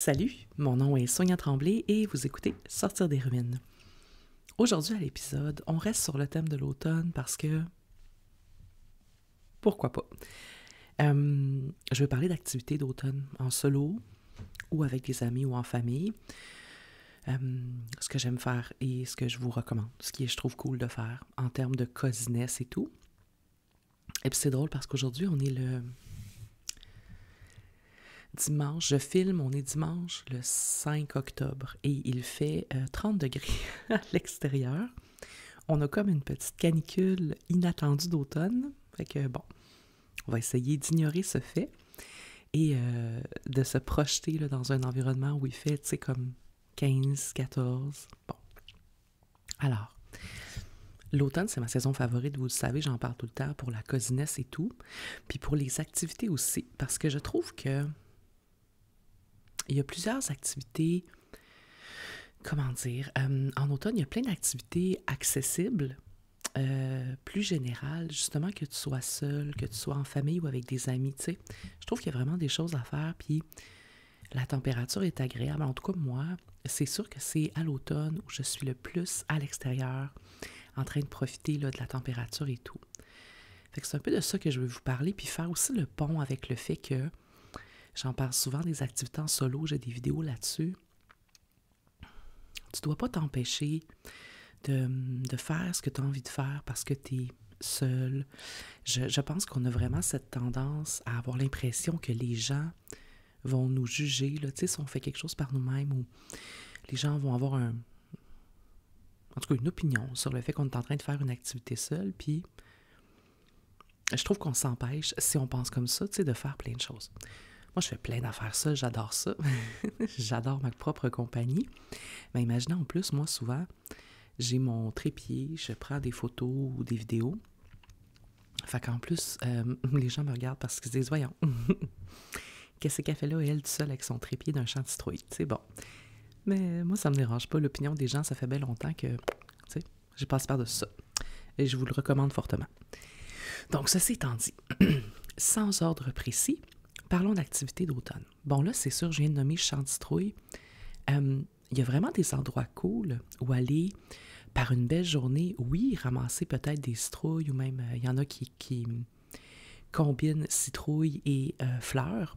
Salut, mon nom est Sonia Tremblay et vous écoutez Sortir des ruines. Aujourd'hui à l'épisode, on reste sur le thème de l'automne parce que... Pourquoi pas? Je vais parler d'activités d'automne en solo ou avec des amis ou en famille. Ce que j'aime faire et ce que je vous recommande, ce qui est, je trouve, cool de faire en termes de cosiness et tout. Et puis c'est drôle parce qu'aujourd'hui, on est le dimanche, je filme, on est dimanche le 5 octobre et il fait 30 degrés à l'extérieur. On a comme une petite canicule inattendue d'automne. Fait que bon, on va essayer d'ignorer ce fait et de se projeter là, dans un environnement où il fait, tu sais, comme 15, 14. Bon. Alors, l'automne, c'est ma saison favorite, vous le savez, j'en parle tout le temps pour la cosinesse et tout. Puis pour les activités aussi, parce que je trouve que il y a plusieurs activités, comment dire, en automne, il y a plein d'activités accessibles, plus générales, justement, que tu sois seul, que tu sois en famille ou avec des amis, tu sais. Je trouve qu'il y a vraiment des choses à faire, puis la température est agréable. En tout cas, moi, c'est sûr que c'est à l'automne où je suis le plus à l'extérieur, en train de profiter là, de la température et tout. Fait que c'est un peu de ça que je veux vous parler, puis faire aussi le pont avec le fait que j'en parle souvent des activités en solo, j'ai des vidéos là-dessus. Tu ne dois pas t'empêcher de faire ce que tu as envie de faire parce que tu es seul. Je pense qu'on a vraiment cette tendance à avoir l'impression que les gens vont nous juger, là, tu sais, si on fait quelque chose par nous-mêmes ou les gens vont avoir en tout cas une opinion sur le fait qu'on est en train de faire une activité seule, puis je trouve qu'on s'empêche, si on pense comme ça, tu sais, de faire plein de choses. Moi, je fais plein d'affaires seules, j'adore ça. J'adore ma propre compagnie. Mais imaginez en plus, moi, souvent, j'ai mon trépied, je prends des photos ou des vidéos. Fait qu'en plus, les gens me regardent parce qu'ils se disent « Voyons, qu'est-ce qu'elle fait là, elle, toute seule, avec son trépied d'un champ de citrouille? » C'est bon. Mais moi, ça me dérange pas. L'opinion des gens, ça fait bien longtemps que, tu sais, j'ai passé par-dessus ça. Et je vous le recommande fortement. Donc, ceci étant dit, sans ordre précis, parlons d'activités d'automne. Bon, là, c'est sûr, je viens de nommer champ de citrouille. Il y a vraiment des endroits cool où aller par une belle journée, oui, ramasser peut-être des citrouilles ou même, il y en a qui combinent citrouilles et fleurs.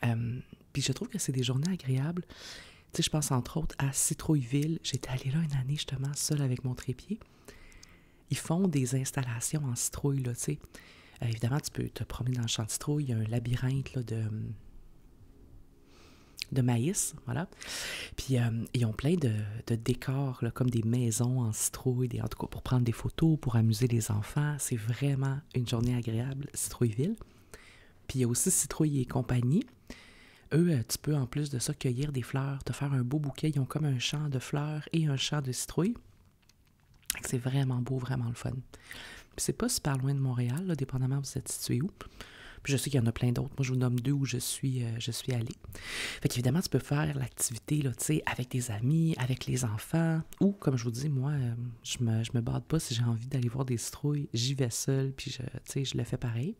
Puis je trouve que c'est des journées agréables. Tu sais, je pense entre autres à Citrouilleville. J'étais allée là une année justement, seule avec mon trépied. Ils font des installations en citrouille, là, tu sais. Évidemment, tu peux te promener dans le champ de citrouille. Il y a un labyrinthe là, de maïs, voilà. Puis ils ont plein de décors, là, comme des maisons en citrouille, en tout cas pour prendre des photos, pour amuser les enfants. C'est vraiment une journée agréable, Citrouilleville. Puis il y a aussi Citrouille et compagnie. Eux, tu peux en plus de ça cueillir des fleurs, te faire un beau bouquet. Ils ont comme un champ de fleurs et un champ de citrouilles. C'est vraiment beau, vraiment le fun. Puis c'est pas super loin de Montréal, là, dépendamment vous êtes situé où. Puis je sais qu'il y en a plein d'autres. Moi, je vous nomme 2 où je suis allée. Fait qu'évidemment, tu peux faire l'activité, là, tu sais, avec des amis, avec les enfants. Ou, comme je vous dis, moi, je me bade pas si j'ai envie d'aller voir des citrouilles. J'y vais seule, puis tu sais, je le fais pareil.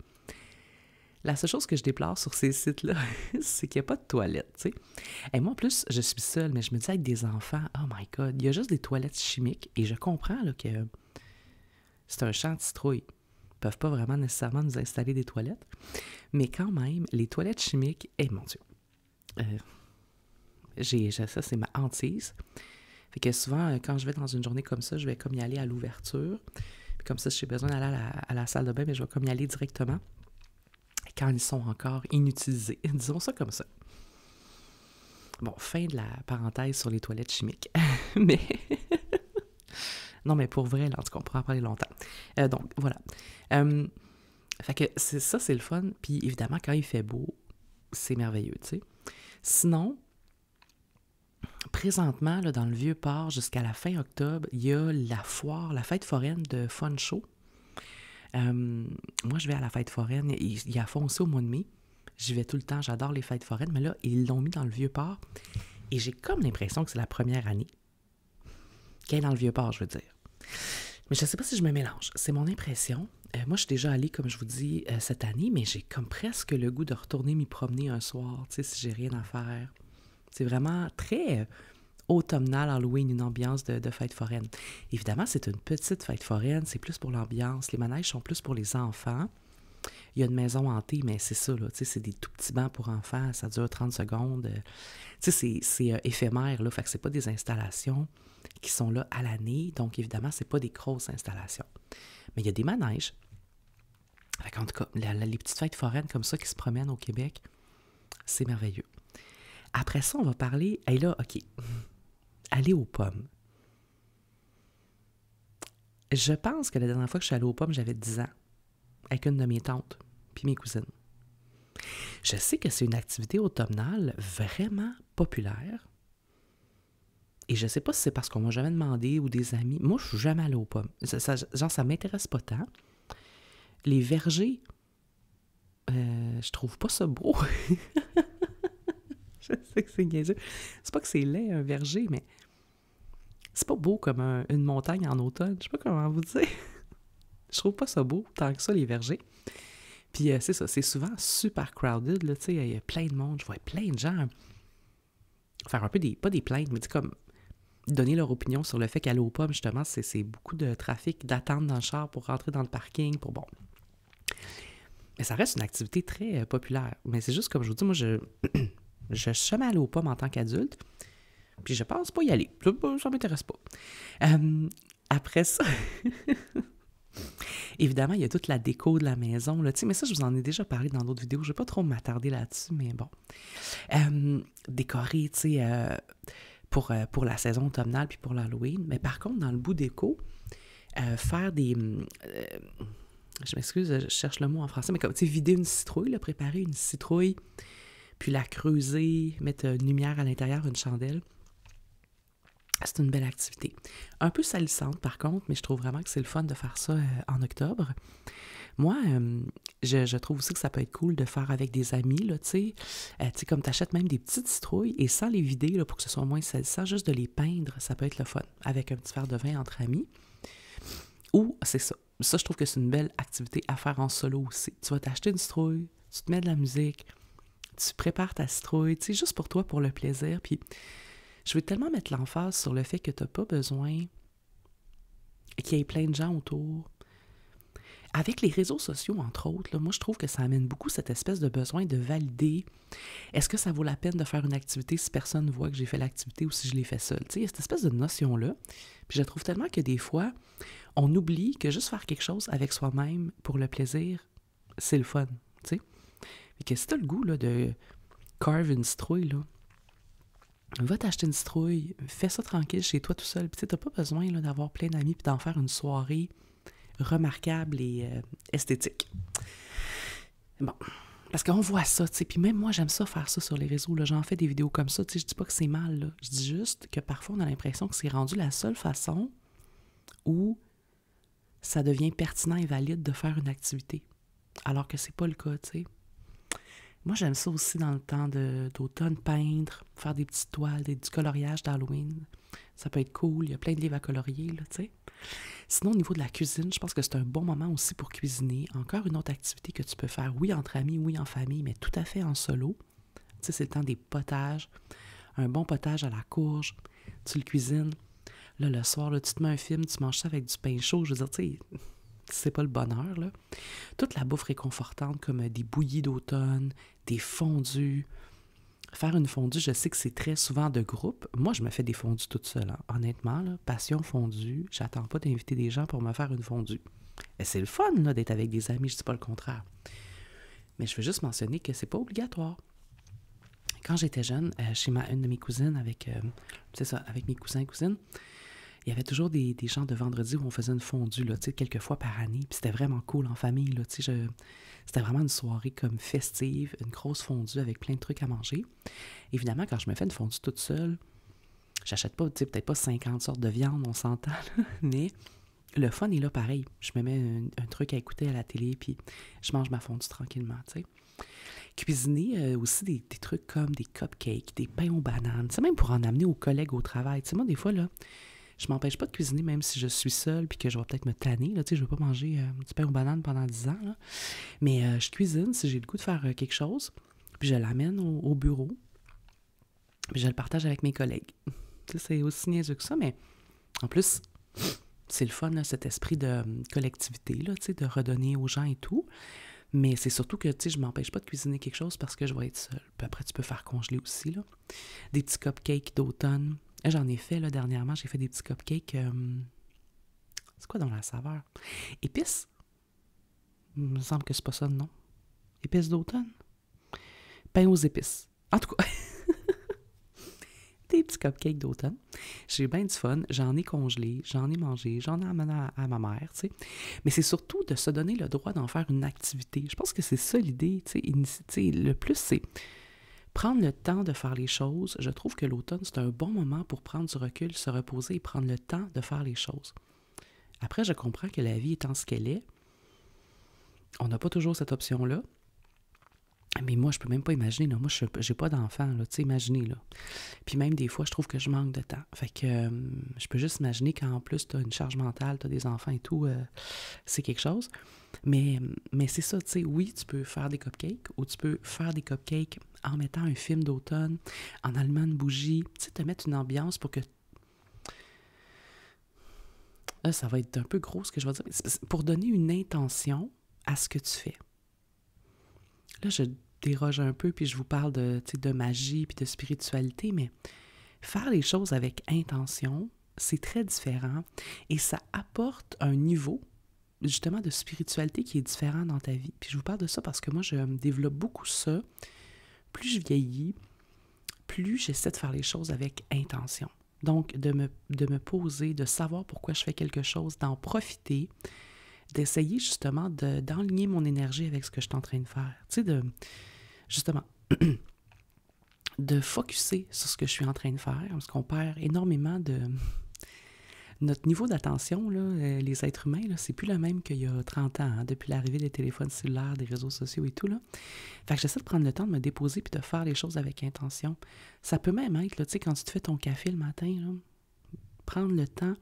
La seule chose que je déplore sur ces sites-là, c'est qu'il n'y a pas de toilettes, tu sais. Et moi, en plus, je suis seule, mais je me dis avec des enfants, oh my God, il y a juste des toilettes chimiques. Et je comprends là, que c'est un champ de citrouilles. Ils ne peuvent pas vraiment nécessairement nous installer des toilettes. Mais quand même, les toilettes chimiques, mon Dieu, ça, c'est ma hantise. Fait que souvent, quand je vais dans une journée comme ça, je vais comme y aller à l'ouverture. Puis comme ça, si j'ai besoin d'aller à la salle de bain, mais je vais comme y aller directement quand ils sont encore inutilisés. Disons ça comme ça. Bon, fin de la parenthèse sur les toilettes chimiques. Mais... non, mais pour vrai, là, en tout cas, on pourra en parler longtemps. Donc, voilà. Fait que ça, c'est le fun. Puis évidemment, quand il fait beau, c'est merveilleux, tu sais. Sinon, présentement, là, dans le Vieux-Port, jusqu'à la fin octobre, il y a la foire, la fête foraine de Fun Show. Moi, je vais à la fête foraine. Il y a fond aussi au mois de mai. J'y vais tout le temps. J'adore les fêtes foraines. Mais là, ils l'ont mis dans le Vieux-Port. Et j'ai comme l'impression que c'est la première année qu'elle est dans le Vieux-Port, je veux dire. Mais je ne sais pas si je me mélange. C'est mon impression. moi, je suis déjà allée, comme je vous dis, cette année, mais j'ai comme presque le goût de retourner m'y promener un soir, tu sais, si j'ai rien à faire. C'est vraiment très automnal Halloween, une ambiance de fête foraine. Évidemment, c'est une petite fête foraine, c'est plus pour l'ambiance. Les manèges sont plus pour les enfants. Il y a une maison hantée, mais c'est ça, là, tu sais, c'est des tout petits bancs pour enfants, ça dure 30 secondes. Tu sais, c'est éphémère, là, fait que c'est pas des installations qui sont là à l'année, donc évidemment, c'est pas des grosses installations. Mais il y a des manèges. Fait qu'en tout cas, les petites fêtes foraines comme ça qui se promènent au Québec, c'est merveilleux. Après ça, on va parler, et là, OK, aller aux pommes. Je pense que la dernière fois que je suis allée aux pommes, j'avais 10 ans, avec une de mes tantes, puis mes cousines. Je sais que c'est une activité automnale vraiment populaire. Et je sais pas si c'est parce qu'on m'a jamais demandé ou des amis. Moi, je suis jamais allée aux pommes. Ça m'intéresse pas tant. Les vergers, je trouve pas ça beau. Je sais que c'est niaiseux. C'est pas que c'est laid, un verger, mais c'est pas beau comme une montagne en automne. Je sais pas comment vous dire. Je trouve pas ça beau tant que ça, les vergers. Puis c'est ça, c'est souvent super crowded, là, tu sais, il y a plein de monde. Je vois plein de gens faire un peu pas des plaintes, mais comme donner leur opinion sur le fait qu'aller aux pommes, justement, c'est beaucoup de trafic, d'attente dans le char pour rentrer dans le parking, pour bon. Mais ça reste une activité très populaire. Mais c'est juste comme je vous dis, moi, je suis jamais allée aux pommes en tant qu'adulte, puis je pense pas y aller. Ça m'intéresse pas. Après ça, évidemment, il y a toute la déco de la maison, là, mais ça, je vous en ai déjà parlé dans d'autres vidéos. Je ne vais pas trop m'attarder là-dessus, mais bon. Décorer, tu sais, pour la saison automnale puis pour l'Halloween. Mais par contre, dans le bout déco, faire des... je m'excuse, je cherche le mot en français, mais comme, tu sais, vider une citrouille, là, préparer une citrouille, puis la creuser, mettre une lumière à l'intérieur, une chandelle. C'est une belle activité. Un peu salissante, par contre, mais je trouve vraiment que c'est le fun de faire ça en octobre. Moi, je trouve aussi que ça peut être cool de faire avec des amis, là, tu sais, comme tu achètes même des petites citrouilles et sans les vider, là, pour que ce soit moins salissant, juste de les peindre, ça peut être le fun, avec un petit verre de vin entre amis. Ou, c'est ça. Ça, je trouve que c'est une belle activité à faire en solo aussi. Tu vas t'acheter une citrouille, tu te mets de la musique, tu prépares ta citrouille, tu sais, juste pour toi, pour le plaisir, puis je veux tellement mettre l'emphase sur le fait que tu n'as pas besoin qu'il y ait plein de gens autour. Avec les réseaux sociaux, entre autres, là, moi, je trouve que ça amène beaucoup cette espèce de besoin de valider. Est-ce que ça vaut la peine de faire une activité si personne ne voit que j'ai fait l'activité ou si je l'ai fait seule? Tu sais, il y a cette espèce de notion-là. Puis je trouve tellement que des fois, on oublie que juste faire quelque chose avec soi-même pour le plaisir, c'est le fun, tu sais. Et que si tu as le goût là, de carve une citrouille, là, va t'acheter une citrouille, fais ça tranquille chez toi tout seul. Puis tu n'as pas besoin là, d'avoir plein d'amis puis d'en faire une soirée remarquable et esthétique. Bon, parce qu'on voit ça, tu sais. Puis même moi, j'aime ça faire ça sur les réseaux. Là, j'en fais des vidéos comme ça. Tu sais, je dis pas que c'est mal. Là. Je dis juste que parfois, on a l'impression que c'est rendu la seule façon où ça devient pertinent et valide de faire une activité. Alors que c'est pas le cas, tu sais. Moi, j'aime ça aussi dans le temps d'automne, peindre, faire des petites toiles, du coloriage d'Halloween. Ça peut être cool, il y a plein de livres à colorier, là, tu sais. Sinon, au niveau de la cuisine, je pense que c'est un bon moment aussi pour cuisiner. Encore une autre activité que tu peux faire, oui, entre amis, oui, en famille, mais tout à fait en solo. Tu sais, c'est le temps des potages. Un bon potage à la courge, tu le cuisines. Là, le soir, là, tu te mets un film, tu manges ça avec du pain chaud. Je veux dire, tu sais, c'est pas le bonheur, là. Toute la bouffe réconfortante, comme des bouillies d'automne, des fondus. Faire une fondue, je sais que c'est très souvent de groupe. Moi, je me fais des fondues toute seule, hein. Honnêtement, là, passion fondue, j'attends pas d'inviter des gens pour me faire une fondue. Et c'est le fun, là, d'être avec des amis, je dis pas le contraire. Mais je veux juste mentionner que c'est pas obligatoire. Quand j'étais jeune, chez une de mes cousines, avec mes cousins et cousines, il y avait toujours des gens de vendredi où on faisait une fondue, là, quelques fois par année. Puis c'était vraiment cool en famille, là, c'était vraiment une soirée comme festive, une grosse fondue avec plein de trucs à manger. Évidemment, quand je me fais une fondue toute seule, j'achète pas, peut-être pas 50 sortes de viande, on s'entend, là, mais le fun est là pareil. Je me mets un truc à écouter à la télé, puis je mange ma fondue tranquillement, tu sais. Cuisiner aussi des trucs comme des cupcakes, des pains aux bananes, même pour en amener aux collègues au travail. Tu sais, moi, des fois, là, Je m'empêche pas de cuisiner même si je suis seule puis que je vais peut-être me tanner. Là, tu sais, je vais pas manger du pain aux bananes pendant 10 ans. Là. Mais je cuisine si j'ai le goût de faire quelque chose. Puis je l'amène au bureau. Puis je le partage avec mes collègues. Tu sais, c'est aussi niaiseux que ça, mais en plus, c'est le fun, là, cet esprit de collectivité, là, tu sais, de redonner aux gens et tout. Mais c'est surtout que, tu sais, je m'empêche pas de cuisiner quelque chose parce que je vais être seule. Puis après, tu peux faire congeler aussi, là. Des petits cupcakes d'automne. Là, j'en ai fait, là, dernièrement. J'ai fait des petits cupcakes. C'est quoi dans la saveur? Épices? Il me semble que c'est pas ça, non? Épices d'automne? Pain aux épices. En tout cas, des petits cupcakes d'automne. J'ai eu bien du fun. J'en ai congelé, j'en ai mangé, j'en ai amené à ma mère, tu sais. Mais c'est surtout de se donner le droit d'en faire une activité. Je pense que c'est ça l'idée, tu sais. Le plus, c'est prendre le temps de faire les choses. Je trouve que l'automne, c'est un bon moment pour prendre du recul, se reposer et prendre le temps de faire les choses. Après, je comprends que la vie étant ce qu'elle est, on n'a pas toujours cette option-là. Mais moi, je peux même pas imaginer, là. Moi, je n'ai pas d'enfant, là, tu sais, imaginez, là. Puis même des fois, je trouve que je manque de temps. Fait que je peux juste imaginer qu'en plus, tu as une charge mentale, tu as des enfants et tout, c'est quelque chose. Mais c'est ça, tu sais, oui, tu peux faire des cupcakes ou tu peux faire des cupcakes en mettant un film d'automne, en allumant une bougie, tu sais, te mettre une ambiance pour que... Là, ça va être un peu gros ce que je vais dire. Pour donner une intention à ce que tu fais. Là, je déroge un peu, puis je vous parle de magie puis de spiritualité, mais faire les choses avec intention, c'est très différent et ça apporte un niveau, justement, de spiritualité qui est différent dans ta vie. Puis je vous parle de ça parce que moi, je développe beaucoup ça. Plus je vieillis, plus j'essaie de faire les choses avec intention. Donc, de me poser, de savoir pourquoi je fais quelque chose, d'en profiter, d'essayer justement d'enligner mon énergie avec ce que je suis en train de faire. Tu sais, justement, de focusser sur ce que je suis en train de faire, parce qu'on perd énormément de... Notre niveau d'attention, là, les êtres humains, là, c'est plus le même qu'il y a 30 ans, hein, depuis l'arrivée des téléphones cellulaires, des réseaux sociaux et tout, là. Fait que j'essaie de prendre le temps de me déposer puis de faire les choses avec intention. Ça peut même être, là, tu sais, quand tu te fais ton café le matin, là, prendre le temps,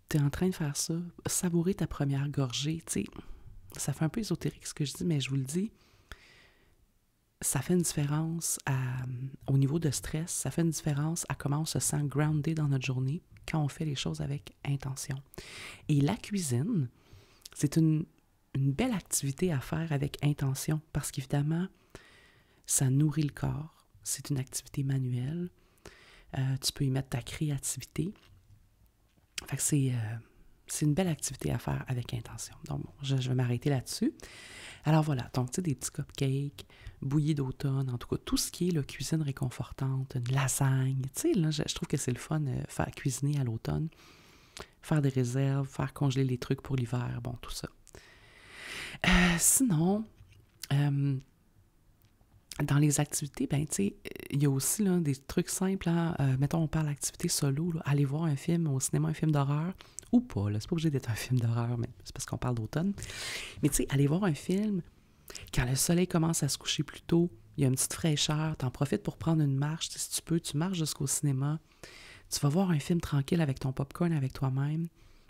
tu es en train de faire ça, savourer ta première gorgée, tu sais, ça fait un peu ésotérique ce que je dis, mais je vous le dis, ça fait une différence au niveau de stress, ça fait une différence à comment on se sent groundé dans notre journée quand on fait les choses avec intention. Et la cuisine, c'est une belle activité à faire avec intention parce qu'évidemment, ça nourrit le corps, c'est une activité manuelle, tu peux y mettre ta créativité. Fait que c'est une belle activité à faire avec intention. Donc, bon, je vais m'arrêter là-dessus. Alors voilà, donc tu sais, des petits cupcakes, bouillies d'automne, en tout cas, tout ce qui est la cuisine réconfortante, une lasagne, tu sais, là, je trouve que c'est le fun faire cuisiner à l'automne, faire des réserves, faire congeler les trucs pour l'hiver, bon, tout ça. Sinon, dans les activités, ben tu sais, il y a aussi là, des trucs simples, hein, mettons, on parle d'activité solo, là, aller voir un film au cinéma, un film d'horreur, ou pas, là, c'est pas obligé d'être un film d'horreur, mais c'est parce qu'on parle d'automne. Mais tu sais, aller voir un film, quand le soleil commence à se coucher plus tôt, il y a une petite fraîcheur, t'en profites pour prendre une marche, si tu peux, tu marches jusqu'au cinéma, tu vas voir un film tranquille avec ton popcorn, avec toi-même,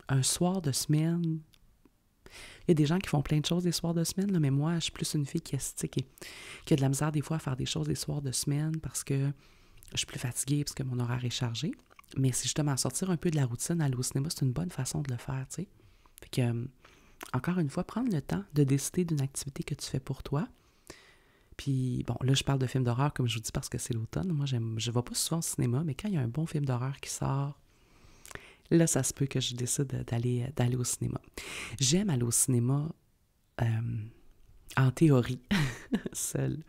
un soir de semaine. Il y a des gens qui font plein de choses des soirs de semaine, là, mais moi, je suis plus une fille qui a de la misère des fois à faire des choses des soirs de semaine parce que je suis plus fatiguée, parce que mon horaire est chargé. Mais c'est justement sortir un peu de la routine, aller au cinéma, c'est une bonne façon de le faire, tu sais. Fait que, encore une fois, prendre le temps de décider d'une activité que tu fais pour toi. Puis, bon, là, je parle de films d'horreur, comme je vous dis, parce que c'est l'automne. Moi, je ne vais pas souvent au cinéma, mais quand il y a un bon film d'horreur qui sort, là, ça se peut que je décide d'aller au cinéma. J'aime aller au cinéma en théorie, seule.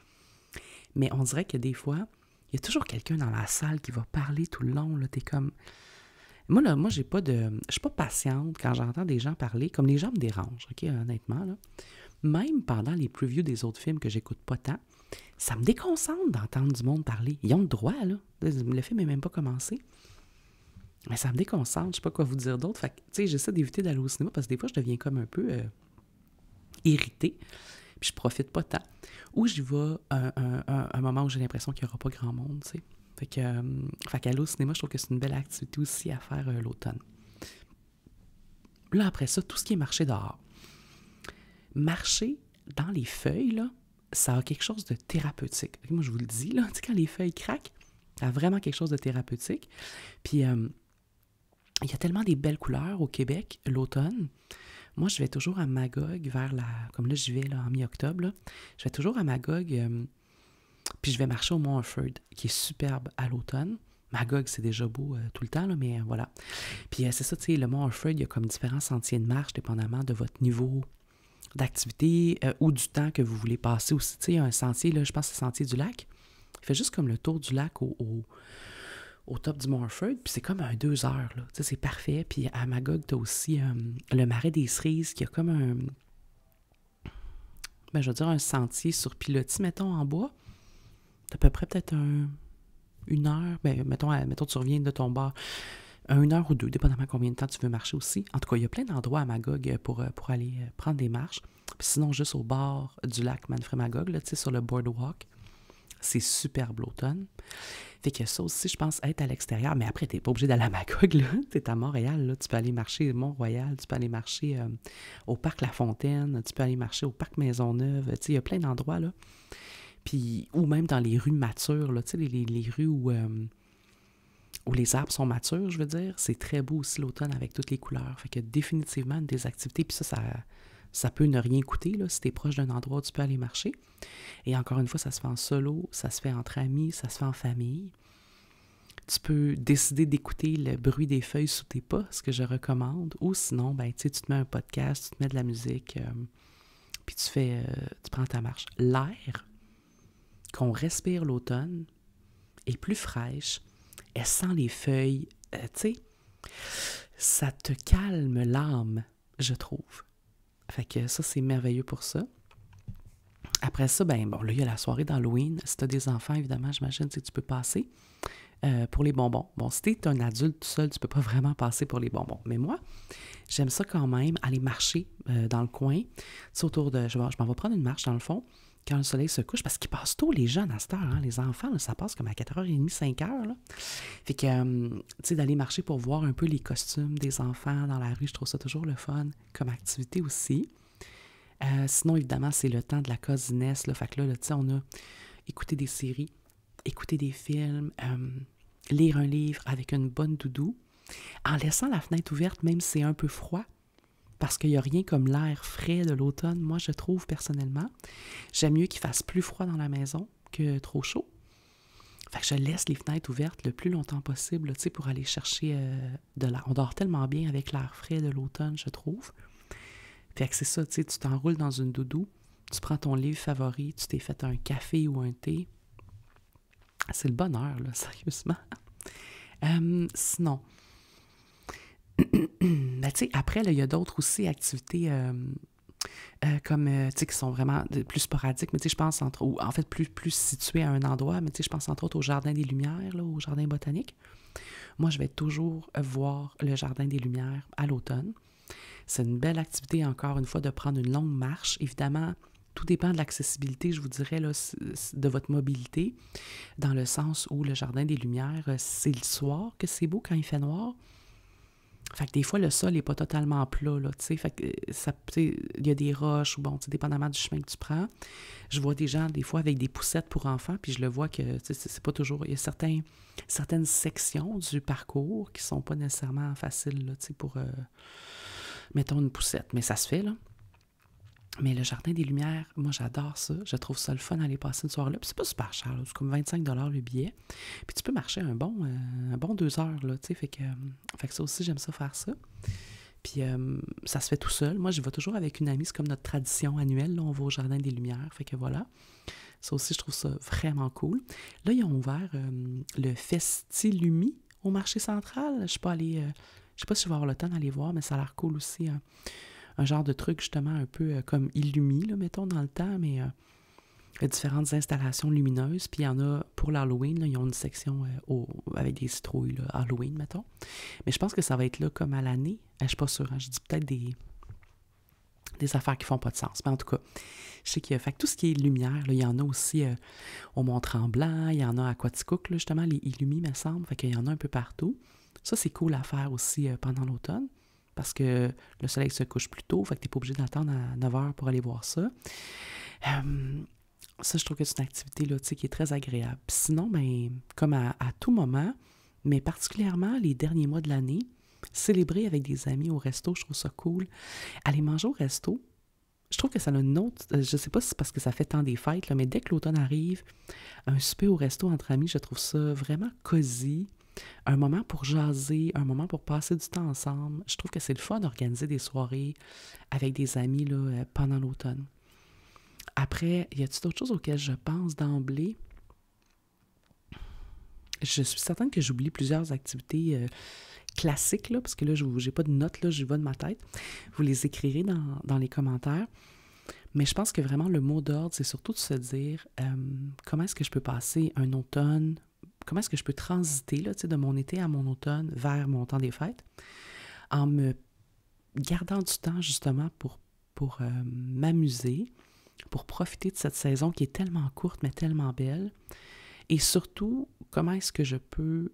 Mais on dirait que des fois, il y a toujours quelqu'un dans la salle qui va parler tout le long. Là, t'es comme... Moi, j'ai pas de... Je suis pas patiente quand j'entends des gens parler, comme les gens me dérangent, OK, honnêtement, là. Même pendant les previews des autres films que j'écoute pas tant, ça me déconcentre d'entendre du monde parler. Ils ont le droit, là. Le film n'est même pas commencé. Mais ça me déconcentre, je sais pas quoi vous dire d'autre. Fait que, tu sais, j'essaie d'éviter d'aller au cinéma parce que des fois, je deviens comme un peu irritée. Puis je profite pas tant. Ou j'y vais un moment où j'ai l'impression qu'il n'y aura pas grand monde, tu sais. Fait qu'aller au cinéma, je trouve que c'est une belle activité aussi à faire l'automne. Là, après ça, tout ce qui est marché dehors. Marcher dans les feuilles, là, ça a quelque chose de thérapeutique. Moi, je vous le dis, là, tu sais, quand les feuilles craquent, ça a vraiment quelque chose de thérapeutique. Puis, il y a tellement des belles couleurs au Québec, l'automne. Moi, je vais toujours à Magog vers la... Comme là, j'y vais là, en mi-octobre. Là. Je vais toujours à Magog, puis je vais marcher au Mont Orford, qui est superbe à l'automne. Magog, c'est déjà beau tout le temps, là, mais voilà. Puis c'est ça, tu sais, le Mont Orford, il y a comme différents sentiers de marche, dépendamment de votre niveau d'activité ou du temps que vous voulez passer aussi. Tu sais, il y a un sentier, là, je pense que c'est le sentier du lac. Il fait juste comme le tour du lac au top du Mont Orford, puis c'est comme un 2 heures, là. Tu sais, c'est parfait. Puis à Magog, t'as aussi le marais des Cerises, qui a comme un... je veux dire, un sentier sur pilotis, mettons, en bois. T'as à peu près peut-être une heure. Mettons, tu reviens de ton bar. Une heure ou deux, dépendamment combien de temps tu veux marcher aussi. En tout cas, il y a plein d'endroits à Magog pour aller prendre des marches. Puis sinon, juste au bord du lac Manfred-Magog, là, tu sais, sur le boardwalk, c'est superbe l'automne. Fait que ça aussi, je pense, être à l'extérieur. Mais après, t'es pas obligé d'aller à Magog, là. T'es à Montréal, là. Tu peux aller marcher au Mont-Royal, tu peux aller marcher au parc La Fontaine, tu peux aller marcher au parc Maisonneuve. Tu sais, il y a plein d'endroits, là. Puis, ou même dans les rues matures, là, tu sais, les rues où les arbres sont matures, je veux dire. C'est très beau aussi l'automne avec toutes les couleurs. Fait que définitivement, des activités. Puis ça peut ne rien coûter, là, si t'es proche d'un endroit où tu peux aller marcher. Et encore une fois, ça se fait en solo, ça se fait entre amis, ça se fait en famille. Tu peux décider d'écouter le bruit des feuilles sous tes pas, ce que je recommande. Ou sinon, ben, tu te mets un podcast, tu te mets de la musique, puis tu prends ta marche. L'air qu'on respire l'automne est plus fraîche, elle sent les feuilles, tu sais, ça te calme l'âme, je trouve. Fait que ça, c'est merveilleux pour ça. Après ça, ben bon, là, il y a la soirée d'Halloween. Si tu as des enfants, évidemment, j'imagine que tu peux passer pour les bonbons. Bon, si tu es un adulte tout seul, tu peux pas vraiment passer pour les bonbons. Mais moi, j'aime ça quand même, aller marcher dans le coin. Tu sais, autour de... Je m'en vais prendre une marche, dans le fond, quand le soleil se couche, parce qu'ils passent tôt, les jeunes, à cette heure. Hein, les enfants, là, ça passe comme à 4h30, 5h. Là. Fait que, tu sais, d'aller marcher pour voir un peu les costumes des enfants dans la rue, je trouve ça toujours le fun comme activité aussi. Sinon, évidemment, c'est le temps de la cosinesse. Là. Fait que là, tu sais, on a écouté des séries, écouté des films, lire un livre avec une bonne doudou, en laissant la fenêtre ouverte, même si c'est un peu froid, parce qu'il n'y a rien comme l'air frais de l'automne, moi, je trouve, personnellement. J'aime mieux qu'il fasse plus froid dans la maison que trop chaud. Fait que je laisse les fenêtres ouvertes le plus longtemps possible, tu sais, pour aller chercher de l'air. On dort tellement bien avec l'air frais de l'automne, je trouve. Fait que c'est ça, tu sais, tu t'enroules dans une doudou, tu prends ton livre favori, tu t'es fait un café ou un thé. C'est le bonheur, là, sérieusement. Sinon, ben, tu sais, après, il y a d'autres aussi activités comme, tu sais, qui sont vraiment plus sporadiques, mais tu sais, je pense, ou en fait, plus situées à un endroit, mais tu sais, je pense entre autres au Jardin des Lumières, là, au Jardin botanique. Moi, je vais toujours voir le Jardin des Lumières à l'automne. C'est une belle activité, encore une fois, de prendre une longue marche. Évidemment, tout dépend de l'accessibilité, je vous dirais, là, de votre mobilité, dans le sens où le Jardin des Lumières, c'est le soir que c'est beau quand il fait noir. Fait que des fois, le sol n'est pas totalement plat, là, tu sais. Fait que il y a des roches, ou bon, tu sais, dépendamment du chemin que tu prends. Je vois des gens, des fois, avec des poussettes pour enfants, puis je le vois que, tu sais, c'est pas toujours... Il y a certaines sections du parcours qui sont pas nécessairement faciles, là, tu sais, pour... mettons une poussette, mais ça se fait, là. Mais le Jardin des Lumières, moi, j'adore ça. Je trouve ça le fun d'aller passer une soirée là. Puis c'est pas super cher, là. C'est comme 25 $ le billet. Puis tu peux marcher un bon 2 heures, là, tu sais. Fait que ça aussi, j'aime ça faire ça. Puis ça se fait tout seul. Moi, je vais toujours avec une amie. C'est comme notre tradition annuelle, là. On va au Jardin des Lumières. Fait que voilà. Ça aussi, je trouve ça vraiment cool. Là, ils ont ouvert le Festilumi au marché central. Je suis pas allée... je sais pas si je vais avoir le temps d'aller voir, mais ça a l'air cool aussi. Un genre de truc, justement, un peu comme Illumi, là, mettons, dans le temps, mais différentes installations lumineuses. Puis il y en a pour l'Halloween, là, ils ont une section avec des citrouilles, là, Halloween, mettons. Mais je pense que ça va être là comme à l'année. Je suis pas sûre, hein, je dis peut-être des affaires qui font pas de sens. Mais en tout cas, je sais qu'il y a fait que tout ce qui est lumière, là, il y en a aussi au Mont-Tremblant, il y en a à Quaticook, là, justement, les Illumi, me semble. Fait qu'il y en a un peu partout. Ça, c'est cool à faire aussi pendant l'automne, parce que le soleil se couche plus tôt, fait que tu n'es pas obligé d'attendre à 9 heures pour aller voir ça. Ça, je trouve que c'est une activité là, qui est très agréable. Puis sinon, ben, comme à tout moment, mais particulièrement les derniers mois de l'année, célébrer avec des amis au resto, je trouve ça cool. Aller manger au resto, je trouve que ça a une autre... Je sais pas si c'est parce que ça fait tant des fêtes, là, mais dès que l'automne arrive, un souper au resto entre amis, je trouve ça vraiment cosy. Un moment pour jaser, un moment pour passer du temps ensemble. Je trouve que c'est le fun d'organiser des soirées avec des amis là, pendant l'automne. Après, y a-t-il d'autres choses auxquelles je pense d'emblée? Je suis certaine que j'oublie plusieurs activités classiques, là, parce que là, je n'ai pas de notes, là, j'y vais de ma tête. Vous les écrirez dans les commentaires. Mais je pense que vraiment, le mot d'ordre, c'est surtout de se dire comment est-ce que je peux passer un automne, comment est-ce que je peux transiter là, de mon été à mon automne vers mon temps des fêtes, en me gardant du temps justement pour m'amuser, pour profiter de cette saison qui est tellement courte mais tellement belle. Et surtout, comment est-ce que je peux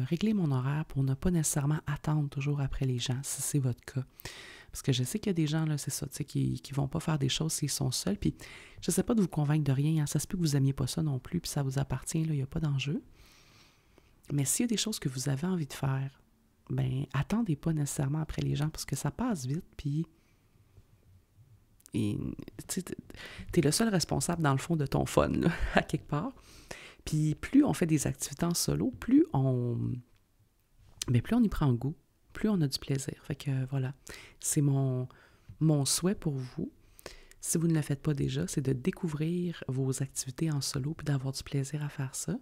régler mon horaire pour ne pas nécessairement attendre toujours après les gens, si c'est votre cas. Parce que je sais qu'il y a des gens, là, c'est ça, tu sais, qui vont pas faire des choses s'ils sont seuls. Puis, je sais pas de vous convaincre de rien. Hein. Ça se peut que vous n'aimiez pas ça non plus, puis ça vous appartient, là, il n'y a pas d'enjeu. Mais s'il y a des choses que vous avez envie de faire, ben attendez pas nécessairement après les gens, parce que ça passe vite, puis... t'es le seul responsable, dans le fond, de ton fun, là, à quelque part. Puis plus on fait des activités en solo, plus on y prend goût, plus on a du plaisir. Fait que voilà, c'est mon souhait pour vous. Si vous ne le faites pas déjà, c'est de découvrir vos activités en solo puis d'avoir du plaisir à faire ça.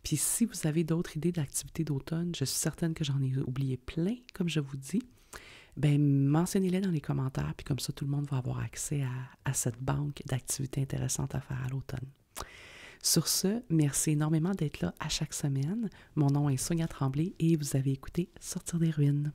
Puis si vous avez d'autres idées d'activités d'automne, je suis certaine que j'en ai oublié plein, comme je vous dis, ben mentionnez-les dans les commentaires, puis comme ça, tout le monde va avoir accès à cette banque d'activités intéressantes à faire à l'automne. Sur ce, merci énormément d'être là à chaque semaine. Mon nom est Sonia Tremblay et vous avez écouté Sortir des ruines.